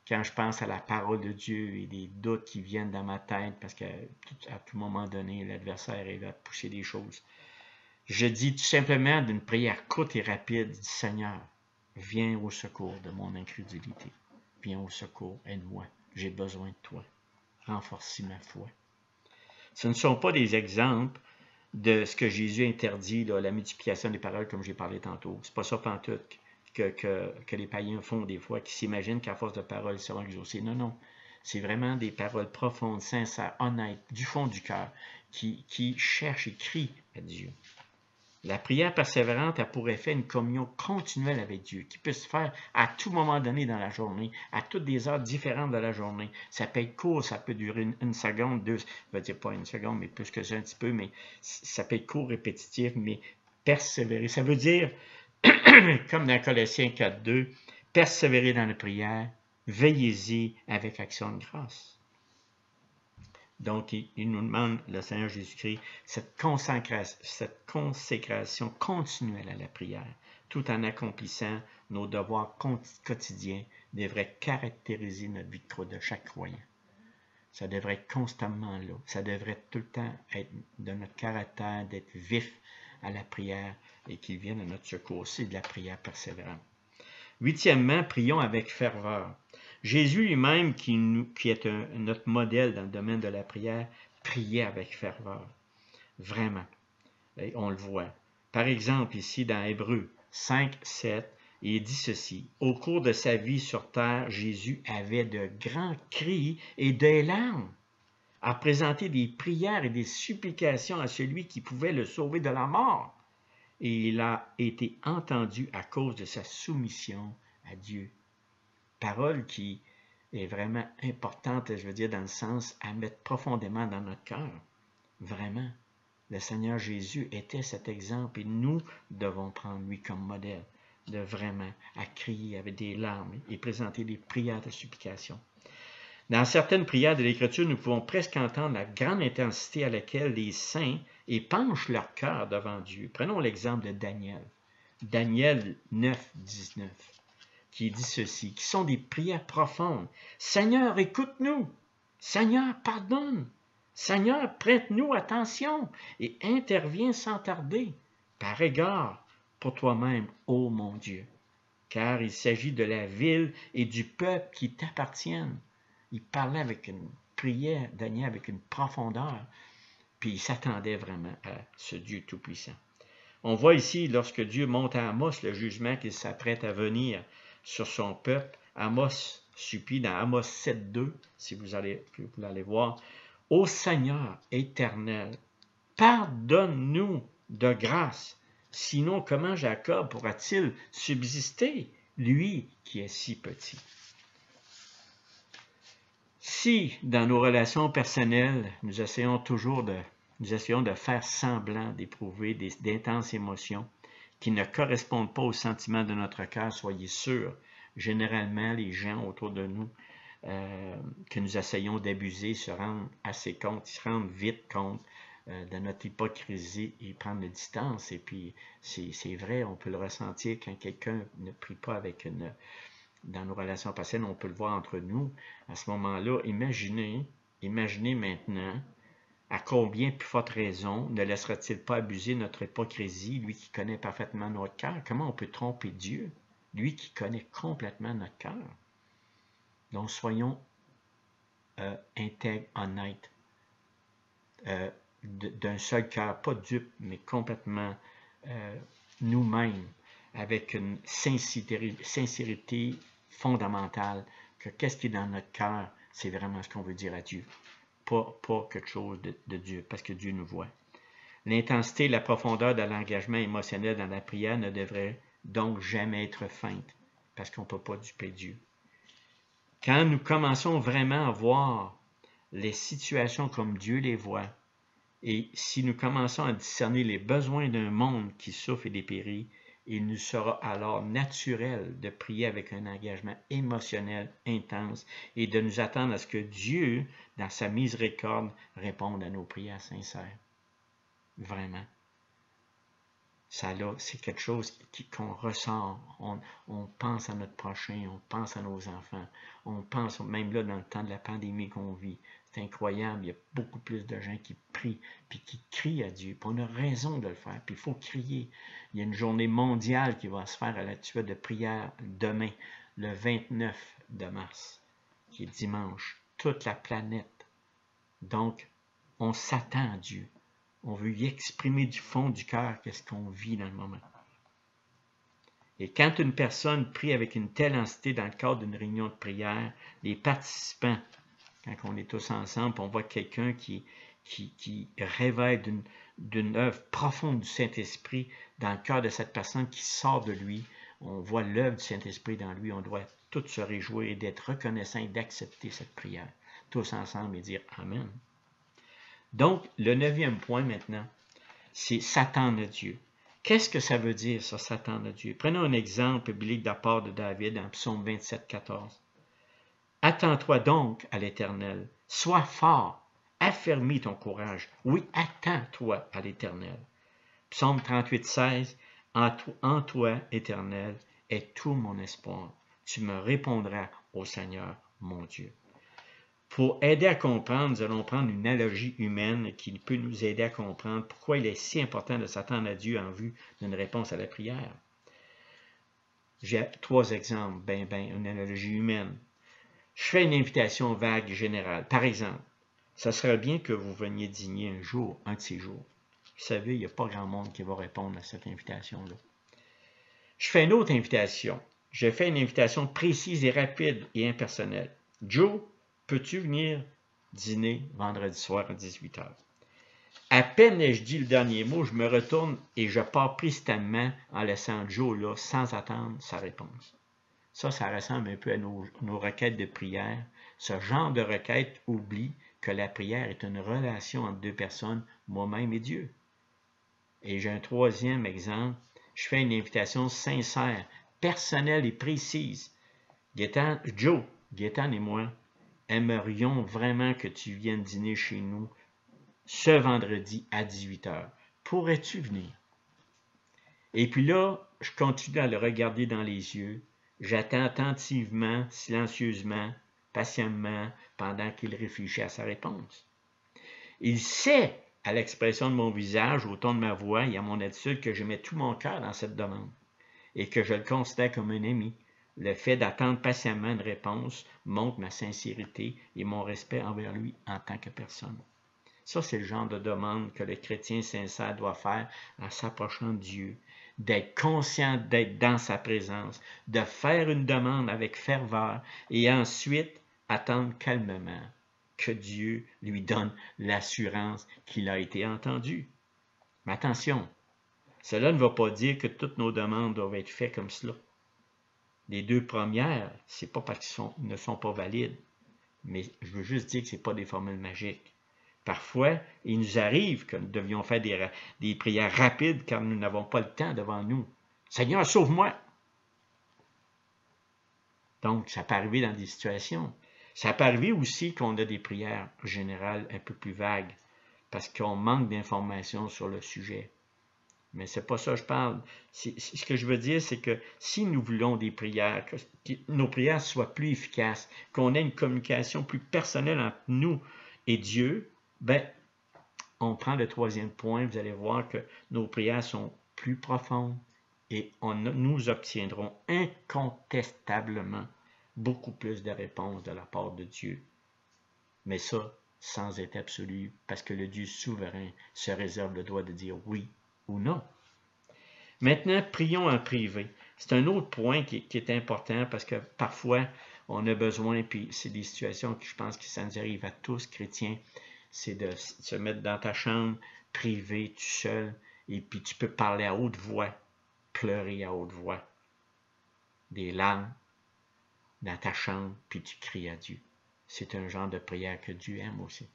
quand je pense à la parole de Dieu et des doutes qui viennent dans ma tête, parce qu'à tout moment donné, l'adversaire va pousser des choses. Je dis tout simplement d'une prière courte et rapide, du Seigneur, viens au secours de mon incrédulité. Viens au secours, aide-moi, j'ai besoin de toi. Renforce ma foi. Ce ne sont pas des exemples de ce que Jésus interdit, là, la multiplication des paroles, comme j'ai parlé tantôt. C'est pas ça pantoute que les païens font des fois, qui s'imaginent qu'à force de paroles, ils seront exaucés. Non, non. C'est vraiment des paroles profondes, sincères, honnêtes, du fond du cœur, qui cherchent et crient à Dieu. La prière persévérante a pour effet une communion continuelle avec Dieu, qui peut se faire à tout moment donné dans la journée, à toutes des heures différentes de la journée. Ça peut être court, ça peut durer une seconde, deux, je ne veux dire pas une seconde, mais plus que ça un petit peu, mais ça peut être court, répétitif, mais persévérer. Ça veut dire, comme dans Colossiens 4.2, persévérer dans la prière, veillez-y avec action de grâce. Donc, il nous demande, le Seigneur Jésus-Christ, cette consécration continuelle à la prière, tout en accomplissant nos devoirs quotidiens, devrait caractériser notre vie de chaque croyant. Ça devrait être constamment là. Ça devrait tout le temps être de notre caractère, d'être vif à la prière et qu'il vienne à notre secours. C'est de la prière persévérante. Huitièmement, prions avec ferveur. Jésus lui-même, qui est notre modèle dans le domaine de la prière, priait avec ferveur. Vraiment. Et on le voit. Par exemple, ici dans Hébreux 5, 7, il dit ceci. Au cours de sa vie sur terre, Jésus avait de grands cris et des larmes à présenter des prières et des supplications à celui qui pouvait le sauver de la mort. Et il a été entendu à cause de sa soumission à Dieu. parole qui est vraiment importante, je veux dire, dans le sens à mettre profondément dans notre cœur. Vraiment. Le Seigneur Jésus était cet exemple et nous devons prendre lui comme modèle de vraiment à crier avec des larmes et présenter des prières de supplication. Dans certaines prières de l'Écriture, nous pouvons presque entendre la grande intensité à laquelle les saints épanchent leur cœur devant Dieu. Prenons l'exemple de Daniel. Daniel 9, 19, qui dit ceci, qui sont des prières profondes. Seigneur, écoute-nous. Seigneur, pardonne. Seigneur, prête-nous attention et interviens sans tarder, par égard pour toi-même, ô mon Dieu. Car il s'agit de la ville et du peuple qui t'appartiennent. Il parlait avec une prière, Daniel, avec une profondeur, puis il s'attendait vraiment à ce Dieu tout-puissant. On voit ici, lorsque Dieu monte à Amos, le jugement qu'il s'apprête à venir sur son peuple, Amos supplie dans Amos 7.2, si vous allez voir, « Ô Seigneur éternel, pardonne-nous de grâce, sinon comment Jacob pourra-t-il subsister, lui qui est si petit? » Si, dans nos relations personnelles, nous essayons de faire semblant d'éprouver d'intenses émotions qui ne correspondent pas aux sentiments de notre cœur, soyez sûrs, généralement, les gens autour de nous que nous essayons d'abuser se rendent assez compte, ils se rendent vite compte de notre hypocrisie et prendre de distance. Et puis, c'est vrai, on peut le ressentir quand quelqu'un ne prie pas avec dans nos relations personnelles, on peut le voir entre nous. À ce moment-là, imaginez maintenant à combien plus forte raison ne laissera-t-il pas abuser notre hypocrisie, lui qui connaît parfaitement notre cœur? Comment on peut tromper Dieu, lui qui connaît complètement notre cœur? Donc, soyons intègres, honnêtes, d'un seul cœur, pas dupes, mais complètement nous-mêmes, avec une sincérité fondamentale, que qu'est-ce qui est dans notre cœur, c'est vraiment ce qu'on veut dire à Dieu. Pas quelque chose de Dieu, parce que Dieu nous voit. L'intensité et la profondeur de l'engagement émotionnel dans la prière ne devrait donc jamais être feinte, parce qu'on ne peut pas duper Dieu. Quand nous commençons vraiment à voir les situations comme Dieu les voit, et si nous commençons à discerner les besoins d'un monde qui souffre et dépérit, il nous sera alors naturel de prier avec un engagement émotionnel intense et de nous attendre à ce que Dieu, dans sa miséricorde, réponde à nos prières sincères. Vraiment. Ça là, c'est quelque chose qu'on ressent. On pense à notre prochain, on pense à nos enfants, on pense même là dans le temps de la pandémie qu'on vit. C'est incroyable, il y a beaucoup plus de gens qui prient, puis qui crient à Dieu. Puis on a raison de le faire, puis il faut crier. Il y a une journée mondiale qui va se faire à la suite de prière demain, le 29 de mars, qui est dimanche. Toute la planète. Donc, on s'attend à Dieu. On veut y exprimer du fond du cœur qu'est-ce qu'on vit dans le moment. Et quand une personne prie avec une telle intensité dans le cadre d'une réunion de prière, les participants, quand on est tous ensemble, on voit quelqu'un qui révèle d'une œuvre profonde du Saint-Esprit dans le cœur de cette personne qui sort de lui. On voit l'œuvre du Saint-Esprit dans lui. On doit tous se réjouir et d'être reconnaissants et d'accepter cette prière. Tous ensemble et dire Amen. Donc, le 9e point maintenant, c'est s'attendre à Dieu. Qu'est-ce que ça veut dire, ça, s'attendre à Dieu? Prenons un exemple biblique de la part de David en Psaume 27, 14. Attends-toi donc à l'Éternel, sois fort, affermis ton courage. Oui, attends-toi à l'Éternel. Psaume 38, 16. En toi, Éternel, est tout mon espoir. Tu me répondras, ô Seigneur, mon Dieu. Pour aider à comprendre, nous allons prendre une analogie humaine qui peut nous aider à comprendre pourquoi il est si important de s'attendre à Dieu en vue d'une réponse à la prière. J'ai 3 exemples, une analogie humaine. Je fais une invitation vague générale. Par exemple, ça serait bien que vous veniez dîner un jour, un de ces jours. Vous savez, il n'y a pas grand monde qui va répondre à cette invitation-là. Je fais une autre invitation. Je fais une invitation précise et rapide et impersonnelle. Joe, peux-tu venir dîner vendredi soir à 18h? À peine ai-je dit le dernier mot, je me retourne et je pars précipitamment en laissant Joe là sans attendre sa réponse. Ça ressemble un peu à nos requêtes de prière. Ce genre de requête oublie que la prière est une relation entre deux personnes, moi-même et Dieu. Et j'ai un troisième exemple. Je fais une invitation sincère, personnelle et précise. Gaétan et moi aimerions vraiment que tu viennes dîner chez nous ce vendredi à 18h. Pourrais-tu venir? Et puis là, je continue à le regarder dans les yeux. J'attends attentivement, silencieusement, patiemment, pendant qu'il réfléchit à sa réponse. Il sait, à l'expression de mon visage, au ton de ma voix et à mon attitude, que je mets tout mon cœur dans cette demande et que je le considère comme un ami. Le fait d'attendre patiemment une réponse montre ma sincérité et mon respect envers lui en tant que personne. Ça, c'est le genre de demande que le chrétien sincère doit faire en s'approchant de Dieu, d'être conscient d'être dans sa présence, de faire une demande avec ferveur et ensuite attendre calmement que Dieu lui donne l'assurance qu'il a été entendu. Mais attention, cela ne va pas dire que toutes nos demandes doivent être faites comme cela. Les deux premières, c'est pas parce qu'elles ne sont pas valides, mais je veux juste dire que ce n'est pas des formules magiques. Parfois, il nous arrive que nous devions faire des prières rapides car nous n'avons pas le temps devant nous. Seigneur, sauve-moi! Donc, ça peut arriver dans des situations. Ça peut arriver aussi qu'on a des prières générales un peu plus vagues parce qu'on manque d'informations sur le sujet. Mais c'est pas ça que je parle. Ce que je veux dire, c'est que si nous voulons des prières, que nos prières soient plus efficaces, qu'on ait une communication plus personnelle entre nous et Dieu, ben, on prend le troisième point, vous allez voir que nos prières sont plus profondes et nous obtiendrons incontestablement beaucoup plus de réponses de la part de Dieu. Mais ça, sans être absolu, parce que le Dieu souverain se réserve le droit de dire oui ou non. Maintenant, prions en privé. C'est un autre point qui est important parce que parfois, on a besoin, puis c'est des situations que je pense que ça nous arrive à tous, chrétiens, c'est de se mettre dans ta chambre privée, tout seul, et puis tu peux parler à haute voix, pleurer à haute voix, des larmes dans ta chambre, puis tu cries à Dieu. C'est un genre de prière que Dieu aime aussi.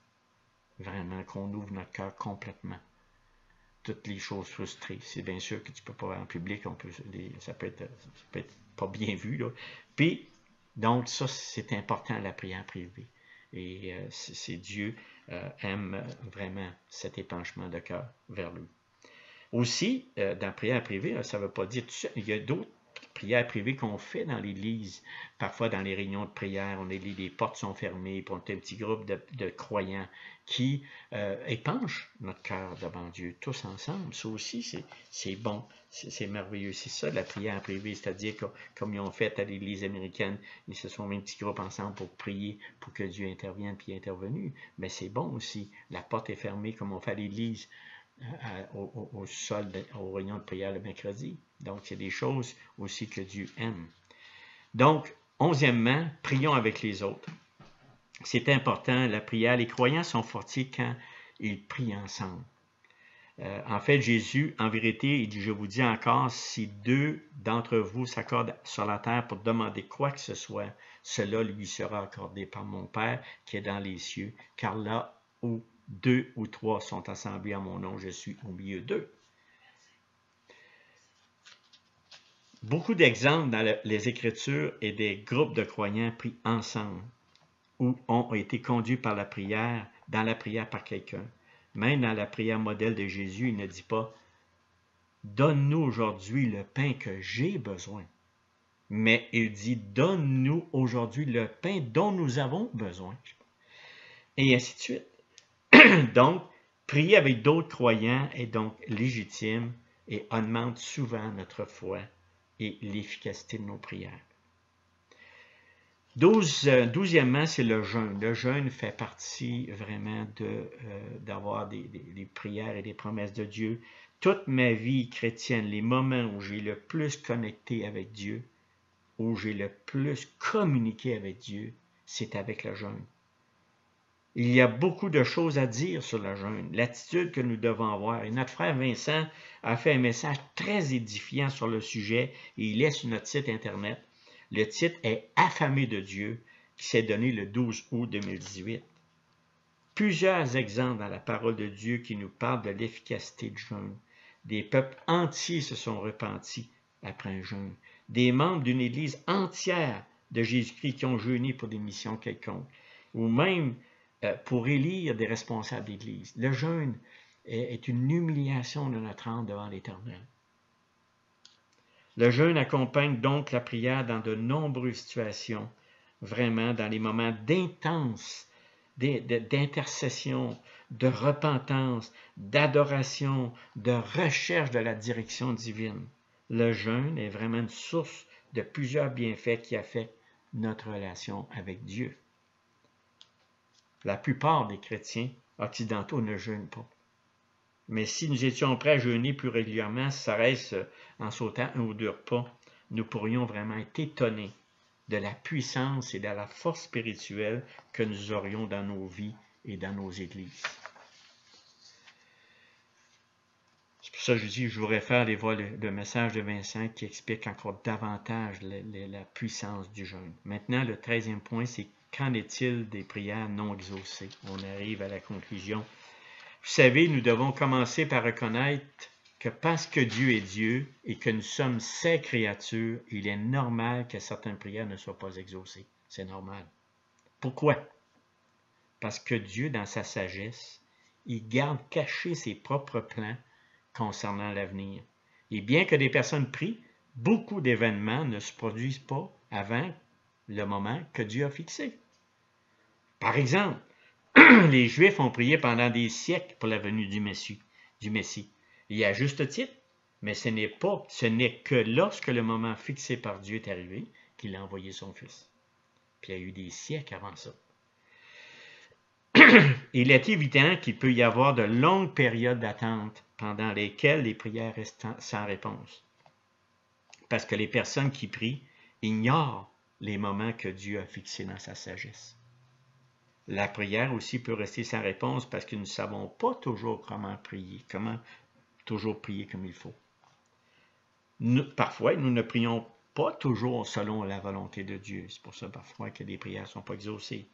Vraiment, qu'on ouvre notre cœur complètement. Toutes les choses frustrées. C'est bien sûr que tu ne peux pas en public, ça peut être pas bien vu, là. Puis, donc, ça, c'est important, la prière privée. Et c'est Dieu aime vraiment cet épanchement de cœur vers lui. Aussi, dans la prière privée, ça ne veut pas dire tout ça. Il y a d'autres prières privées qu'on fait dans l'Église. Parfois, dans les réunions de prière, les portes sont fermées, puis on est un petit groupe de croyants qui épanchent notre cœur devant Dieu, tous ensemble. Ça aussi, c'est bon, c'est merveilleux. C'est ça, la prière privée, c'est-à-dire que, comme ils ont fait à l'Église américaine, ils se sont mis un petit groupe ensemble pour prier, pour que Dieu intervienne, puis il est intervenu. Mais c'est bon aussi. La porte est fermée, comme on fait à l'Église. Au sol, aux réunions de prière le mercredi. Donc, c'est des choses aussi que Dieu aime. Donc, 11e, prions avec les autres. C'est important, la prière. Les croyants sont fortifiés quand ils prient ensemble. En fait, Jésus, en vérité, il dit, je vous dis encore, si 2 d'entre vous s'accordent sur la terre pour demander quoi que ce soit, cela lui sera accordé par mon Père qui est dans les cieux, car là où 2 ou 3 sont assemblés à mon nom, je suis au milieu d'eux. Beaucoup d'exemples dans les Écritures et des groupes de croyants pris ensemble ou ont été conduits par la prière, dans la prière par quelqu'un. Même dans la prière modèle de Jésus, il ne dit pas « Donne-nous aujourd'hui le pain que j'ai besoin », mais il dit « Donne-nous aujourd'hui le pain dont nous avons besoin ». Et ainsi de suite. Donc, prier avec d'autres croyants est donc légitime et augmente souvent notre foi et l'efficacité de nos prières. 12e, c'est le jeûne. Le jeûne fait partie vraiment d'avoir des prières et des promesses de Dieu. Toute ma vie chrétienne, les moments où j'ai le plus connecté avec Dieu, où j'ai le plus communiqué avec Dieu, c'est avec le jeûne. Il y a beaucoup de choses à dire sur le jeûne, l'attitude que nous devons avoir. Et notre frère Vincent a fait un message très édifiant sur le sujet et il est sur notre site Internet. Le titre est « Affamé de Dieu » qui s'est donné le 12 août 2018. Plusieurs exemples dans la parole de Dieu qui nous parlent de l'efficacité du jeûne. Des peuples entiers se sont repentis après un jeûne. Des membres d'une Église entière de Jésus-Christ qui ont jeûné pour des missions quelconques. Ou même pour élire des responsables d'Église. Le jeûne est une humiliation de notre âme devant l'Éternel. Le jeûne accompagne donc la prière dans de nombreuses situations, vraiment dans les moments d'intercession, de repentance, d'adoration, de recherche de la direction divine. Le jeûne est vraiment une source de plusieurs bienfaits qui affectent notre relation avec Dieu. La plupart des chrétiens occidentaux ne jeûnent pas. Mais si nous étions prêts à jeûner plus régulièrement, serait-ce en sautant un ou deux repas, nous pourrions vraiment être étonnés de la puissance et de la force spirituelle que nous aurions dans nos vies et dans nos églises. C'est pour ça que je vous réfère aller voir le message de Vincent qui explique encore davantage la puissance du jeûne. Maintenant, le 13e point, c'est qu'en est-il des prières non exaucées? On arrive à la conclusion. Vous savez, nous devons commencer par reconnaître que parce que Dieu est Dieu et que nous sommes ses créatures, il est normal que certaines prières ne soient pas exaucées. C'est normal. Pourquoi? Parce que Dieu, dans sa sagesse, il garde cachés ses propres plans concernant l'avenir. Et bien que des personnes prient, beaucoup d'événements ne se produisent pas avant le moment que Dieu a fixé. Par exemple, les Juifs ont prié pendant des siècles pour la venue du Messie. Et à juste titre, mais ce n'est que lorsque le moment fixé par Dieu est arrivé qu'il a envoyé son Fils. Puis il y a eu des siècles avant ça. Il est évident qu'il peut y avoir de longues périodes d'attente pendant lesquelles les prières restent sans réponse. Parce que les personnes qui prient ignorent les moments que Dieu a fixés dans sa sagesse. La prière aussi peut rester sans réponse parce que nous ne savons pas toujours comment prier comme il faut. Parfois, nous ne prions pas toujours selon la volonté de Dieu. C'est pour ça parfois que les prières ne sont pas exaucées.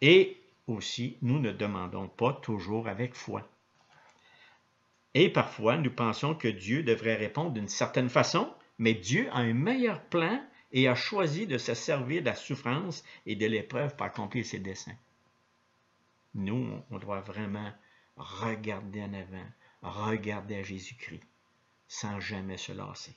Et aussi, nous ne demandons pas toujours avec foi. Et parfois, nous pensons que Dieu devrait répondre d'une certaine façon, mais Dieu a un meilleur plan et a choisi de se servir de la souffrance et de l'épreuve pour accomplir ses desseins. Nous, on doit vraiment regarder en avant, regarder à Jésus-Christ, sans jamais se lasser.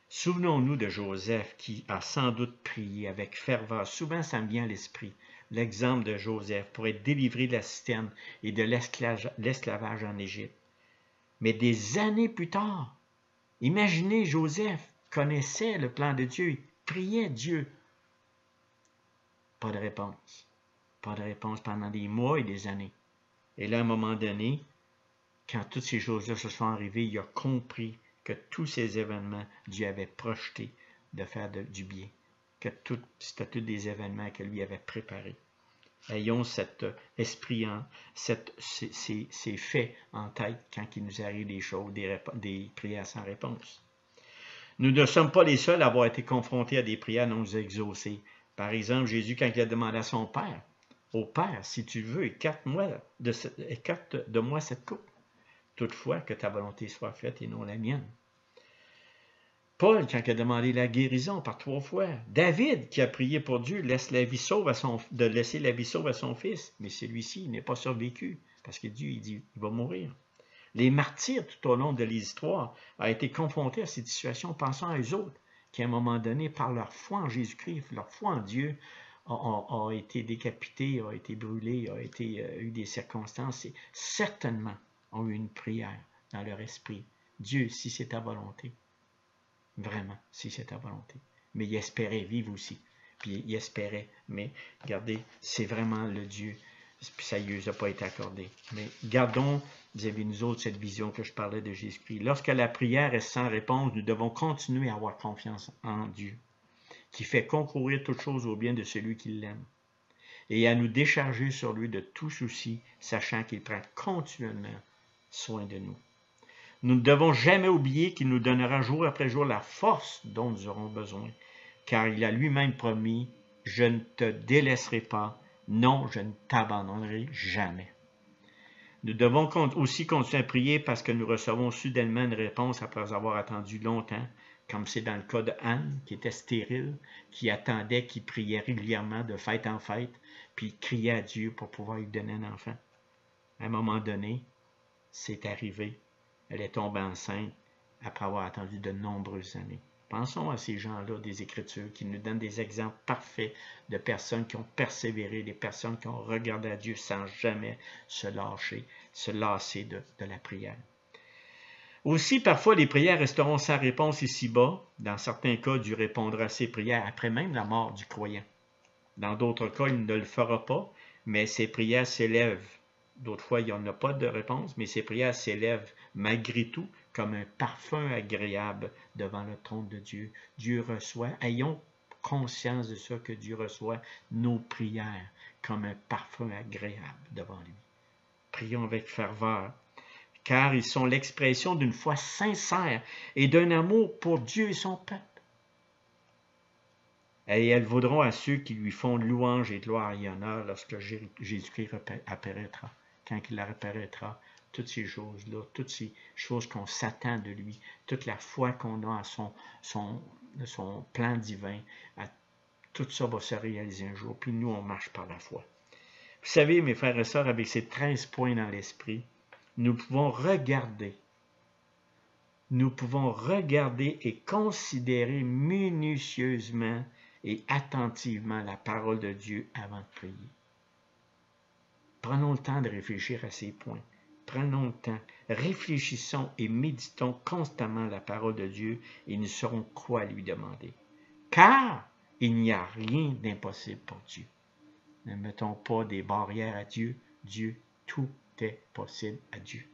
Souvenons-nous de Joseph qui a sans doute prié avec ferveur. Souvent, ça me vient à l'esprit l'exemple de Joseph pour être délivré de la citerne et de l'esclavage en Égypte. Mais des années plus tard, imaginez Joseph connaissait le plan de Dieu, il priait Dieu. Pas de réponse. Pas de réponse pendant des mois et des années. Et là, à un moment donné, quand toutes ces choses-là se sont arrivées, il a compris que tous ces événements, Dieu avait projeté de faire du bien. Que c'était tous des événements que lui avait préparés. Ayons cet esprit, ces faits en tête quand il nous arrive des choses, des prières sans réponse. Nous ne sommes pas les seuls à avoir été confrontés à des prières non exaucées. Par exemple, Jésus, quand il a demandé à son Père, au Père, si tu veux, écarte de moi cette coupe. Toutefois, que ta volonté soit faite et non la mienne. Paul, quand il a demandé la guérison par 3 fois. David, qui a prié pour Dieu, de laisser la vie sauve à son fils. Mais celui-ci n'est pas survécu, parce que Dieu, il dit, il va mourir. Les martyrs, tout au long de l'histoire, ont été confrontés à cette situation, pensant à eux autres, qui à un moment donné, par leur foi en Jésus-Christ, leur foi en Dieu, ont été décapités, ont été brûlés, ont eu des circonstances, et certainement ont eu une prière dans leur esprit. Dieu, si c'est ta volonté, vraiment, si c'est ta volonté. Mais ils espéraient vivre aussi. Puis ils espéraient, mais regardez, c'est vraiment le Dieu, puis ça ne lui a pas été accordé. Mais gardons, vis-à-vis nous autres, cette vision que je parlais de Jésus-Christ. Lorsque la prière est sans réponse, nous devons continuer à avoir confiance en Dieu, qui fait concourir toutes choses au bien de celui qui l'aime, et à nous décharger sur lui de tout souci, sachant qu'il prend continuellement soin de nous. Nous ne devons jamais oublier qu'il nous donnera jour après jour la force dont nous aurons besoin, car il a lui-même promis, « Je ne te délaisserai pas, non, je ne t'abandonnerai jamais. » Nous devons aussi continuer à prier parce que nous recevons soudainement une réponse après avoir attendu longtemps, comme c'est dans le cas de Anne, qui était stérile, qui attendait, qui priait régulièrement de fête en fête, puis criait à Dieu pour pouvoir lui donner un enfant. À un moment donné, c'est arrivé. Elle est tombée enceinte après avoir attendu de nombreuses années. Pensons à ces gens-là des Écritures qui nous donnent des exemples parfaits de personnes qui ont persévéré, des personnes qui ont regardé à Dieu sans jamais se lasser de la prière. Aussi, parfois, les prières resteront sans réponse ici-bas. Dans certains cas, Dieu répondra à ces prières après même la mort du croyant. Dans d'autres cas, il ne le fera pas, mais ces prières s'élèvent. D'autres fois, il n'y en a pas de réponse, mais ces prières s'élèvent malgré tout comme un parfum agréable devant le trône de Dieu. Dieu reçoit, ayons conscience de ça, que Dieu reçoit nos prières comme un parfum agréable devant lui. Prions avec ferveur, car ils sont l'expression d'une foi sincère et d'un amour pour Dieu et son peuple. Et elles vaudront à ceux qui lui font louange et gloire et honneur lorsque Jésus-Christ apparaîtra. Quand il apparaîtra, toutes ces choses-là, toutes ces choses qu'on s'attend de lui, toute la foi qu'on a à son plan divin, tout ça va se réaliser un jour. Puis nous, on marche par la foi. Vous savez, mes frères et sœurs, avec ces 13 points dans l'esprit, nous pouvons regarder et considérer minutieusement et attentivement la parole de Dieu avant de prier. Prenons le temps de réfléchir à ces points. Prenons le temps, réfléchissons et méditons constamment la parole de Dieu et nous saurons quoi lui demander. Car il n'y a rien d'impossible pour Dieu. Ne mettons pas des barrières à Dieu. Dieu, tout est possible à Dieu.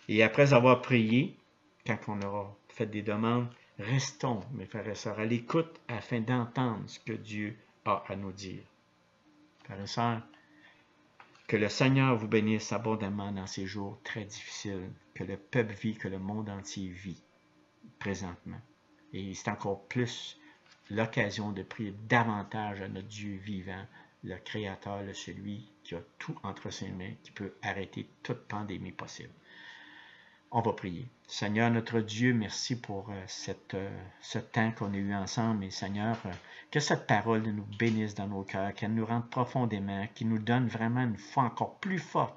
Et après avoir prié, quand on aura fait des demandes, restons, mes frères et sœurs, à l'écoute afin d'entendre ce que Dieu a à nous dire. Frères et sœurs, que le Seigneur vous bénisse abondamment dans ces jours très difficiles que le peuple vit, que le monde entier vit présentement. Et c'est encore plus l'occasion de prier davantage à notre Dieu vivant, le Créateur, celui qui a tout entre ses mains, qui peut arrêter toute pandémie possible. On va prier. Seigneur, notre Dieu, merci pour ce temps qu'on a eu ensemble. Et Seigneur, que cette parole nous bénisse dans nos cœurs, qu'elle nous rende profondément, qu'il nous donne vraiment une foi encore plus forte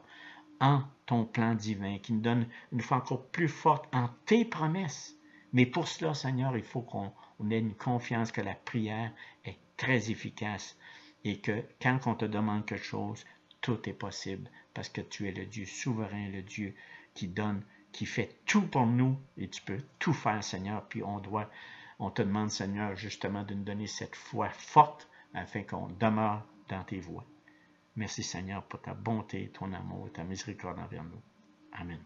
en ton plan divin, qu'il nous donne une foi encore plus forte en tes promesses. Mais pour cela, Seigneur, il faut qu'on ait une confiance que la prière est très efficace et que quand on te demande quelque chose, tout est possible parce que tu es le Dieu souverain, le Dieu qui donne, qui fait tout pour nous et tu peux tout faire, Seigneur. Puis on te demande, Seigneur, justement de nous donner cette foi forte afin qu'on demeure dans tes voies. Merci, Seigneur, pour ta bonté, ton amour, ta miséricorde envers nous. Amen.